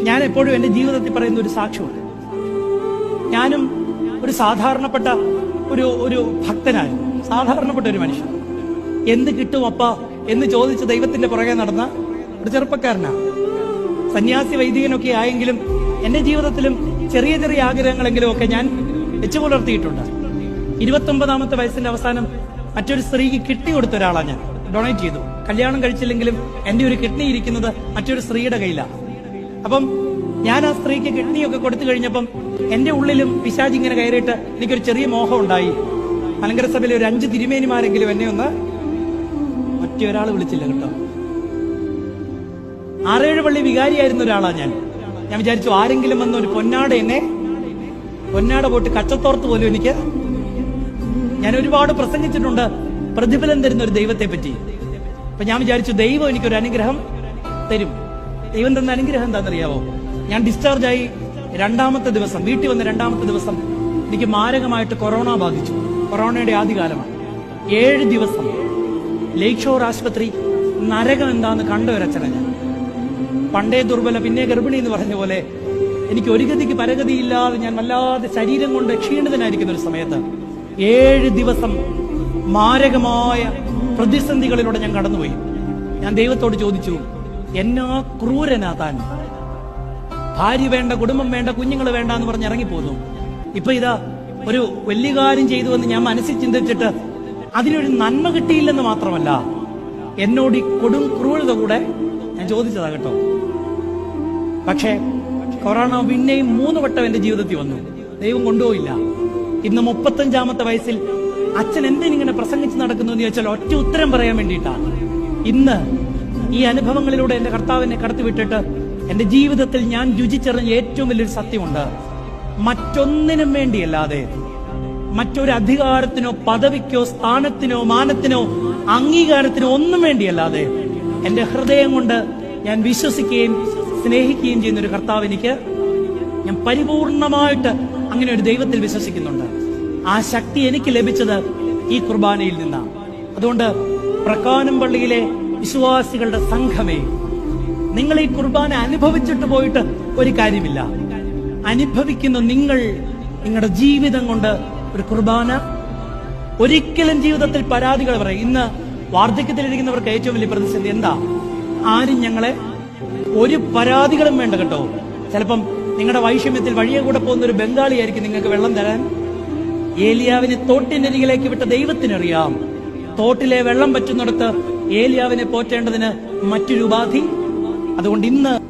ഞാൻ എപ്പോഴും എന്റെ ജീവിതത്തിൽ പറയുന്ന ഒരു സാക്ഷ്യമുണ്ട്. ഞാനും ഒരു സാധാരണപ്പെട്ട ഒരു ഭക്തനായിരുന്നു, സാധാരണപ്പെട്ട ഒരു മനുഷ്യൻ. എന്ത് കിട്ടും അപ്പ എന്ന് ചോദിച്ച് ദൈവത്തിന്റെ പുറകെ നടന്ന ഒരു ചെറുപ്പക്കാരനാണ്. സന്യാസി വൈദികനൊക്കെ ആയെങ്കിലും എന്റെ ജീവിതത്തിലും ചെറിയ ചെറിയ ആഗ്രഹങ്ങളെങ്കിലും ഒക്കെ ഞാൻ വെച്ചു പുലർത്തിയിട്ടുണ്ട്. 29-ാമത്തെ വയസ്സിന്റെ അവസാനം മറ്റൊരു സ്ത്രീക്ക് കിഡ്നി കൊടുത്ത ഒരാളാണ് ഞാൻ. ഡൊണേറ്റ് ചെയ്തു. കല്യാണം കഴിച്ചില്ലെങ്കിലും എന്റെ ഒരു കിഡ്നി ഇരിക്കുന്നത് മറ്റൊരു സ്ത്രീയുടെ കയ്യിലാണ്. അപ്പം ഞാൻ ആ സ്ത്രീക്ക് കിഡ്നിയൊക്കെ കൊടുത്തു കഴിഞ്ഞപ്പം എന്റെ ഉള്ളിലും പിശാച് ഇങ്ങനെ കയറിയിട്ട് എനിക്കൊരു ചെറിയ മോഹം ഉണ്ടായി. മലങ്കര സഭയിലെ ഒരു 5 തിരുമേനിമാരെങ്കിലും എന്നെ ഒന്ന്, മറ്റൊരാൾ വിളിച്ചില്ല കേട്ടോ. 6-7 പള്ളി വികാരിയായിരുന്ന ഒരാളാണ് ഞാൻ. ഞാൻ വിചാരിച്ചു ആരെങ്കിലും വന്ന ഒരു പൊന്നാട പോയിട്ട് കച്ചത്തോർത്ത് പോലും എനിക്ക്. ഞാൻ ഒരുപാട് പ്രസംഗിച്ചിട്ടുണ്ട് പ്രതിഫലം തരുന്ന ഒരു ദൈവത്തെ പറ്റി. അപ്പൊ ഞാൻ വിചാരിച്ചു ദൈവം എനിക്കൊരു അനുഗ്രഹം തരും. ദൈവം തന്ന അനുഗ്രഹം എന്താണെന്നറിയാവോ? ഞാൻ ഡിസ്ചാർജായി 2-ാമത്തെ ദിവസം, വീട്ടിൽ വന്ന 2-ാമത്തെ ദിവസം എനിക്ക് മാരകമായിട്ട് കൊറോണ ബാധിച്ചു. കൊറോണയുടെ ആദ്യകാലമാണ്. 7 ദിവസം ലേക്ക് ഷോർ ആശുപത്രി നരകം എന്താന്ന് കണ്ട ഒരച്ഛനാണ് ഞാൻ. പണ്ടേ ദുർബല പിന്നെ ഗർഭിണി എന്ന് പറഞ്ഞ പോലെ എനിക്ക് ഒരു ഗതിക്ക് പരഗതിയില്ലാതെ ഞാൻ വല്ലാതെ ശരീരം കൊണ്ട് ക്ഷീണിതനായിരിക്കുന്ന ഒരു സമയത്ത് 7 ദിവസം മാരകമായ പ്രതിസന്ധികളിലൂടെ ഞാൻ കടന്നുപോയി. ഞാൻ ദൈവത്തോട് ചോദിച്ചു, എന്നാ ക്രൂരനാ താൻ? ഭാര്യ വേണ്ട, കുടുംബം വേണ്ട, കുഞ്ഞുങ്ങൾ വേണ്ട എന്ന് പറഞ്ഞ് ഇറങ്ങിപ്പോന്നു. ഇപ്പൊ ഇതാ ഒരു വലിയ കാര്യം ചെയ്തു എന്ന് ഞാൻ മനസ്സിൽ ചിന്തിച്ചിട്ട് അതിനൊരു നന്മ കിട്ടിയില്ലെന്ന് മാത്രമല്ല, എന്നോട് ഈ കൊടും ക്രൂരത കൂടെ ഞാൻ ചോദിച്ചതാ കേട്ടോ. പക്ഷേ കൊറോണ പിന്നെയും 3 വട്ടം എന്റെ ജീവിതത്തിൽ വന്നു. ദൈവം കൊണ്ടുപോയില്ല. ഇന്ന് 35-ാമത്തെ വയസ്സിൽ അച്ഛൻ എന്തിനിങ്ങനെ പ്രസംഗിച്ച് നടക്കുന്നു എന്ന് ചോദിച്ചാൽ ഒറ്റ ഉത്തരം പറയാൻ വേണ്ടിയിട്ടാണ്. ഇന്ന് ഈ അനുഭവങ്ങളിലൂടെ എന്റെ കർത്താവിനെ കടത്തിവിട്ടിട്ട് എന്റെ ജീവിതത്തിൽ ഞാൻ രുചിച്ചറിഞ്ഞ ഏറ്റവും വലിയൊരു സത്യമുണ്ട്. മറ്റൊന്നിനും വേണ്ടിയല്ലാതെ, മറ്റൊരു അധികാരത്തിനോ പദവിക്കോ സ്ഥാനത്തിനോ മാനത്തിനോ അംഗീകാരത്തിനോ ഒന്നും വേണ്ടിയല്ലാതെ എന്റെ ഹൃദയം കൊണ്ട് ഞാൻ വിശ്വസിക്കുകയും സ്നേഹിക്കുകയും ചെയ്യുന്ന ഒരു കർത്താവ് എനിക്ക്, ഞാൻ പരിപൂർണമായിട്ട് അങ്ങനെ ഒരു ദൈവത്തിൽ വിശ്വസിക്കുന്നുണ്ട്. ആ ശക്തി എനിക്ക് ലഭിച്ചത് ഈ കുർബാനയിൽ നിന്നാണ്. അതുകൊണ്ട് പ്രക്കാനം പള്ളിയിലെ വിശ്വാസികളുടെ സംഘമേ, നിങ്ങൾ ഈ കുർബാന അനുഭവിച്ചിട്ട് പോയിട്ട് ഒരു കാര്യമില്ല. അനുഭവിക്കുന്ന നിങ്ങൾ നിങ്ങളുടെ ജീവിതം കൊണ്ട് ഒരു കുർബാന ഒരിക്കലും ജീവിതത്തിൽ പരാതികൾ പറയും. ഇന്ന് വാർദ്ധക്യത്തിലിരിക്കുന്നവർക്ക് ഏറ്റവും വലിയ പ്രതിസന്ധി എന്താ? ആരും ഞങ്ങളെ ഒരു പരാതികളും വേണ്ട കേട്ടോ. ചിലപ്പം നിങ്ങളുടെ വൈഷമ്യത്തിൽ വഴിയെ കൂടെ പോകുന്ന ഒരു ബംഗാളിയായിരിക്കും നിങ്ങൾക്ക് വെള്ളം തരാൻ. ഏലിയാവിനെ തോട്ടിനരികിലേക്ക് വിട്ട ദൈവത്തിനറിയാം തോട്ടിലെ വെള്ളം പറ്റുന്നിടത്ത് ഏലിയാവിനെ പോറ്റേണ്ടതിന് മറ്റൊരു ഉപാധി. അതുകൊണ്ട് ഇന്ന്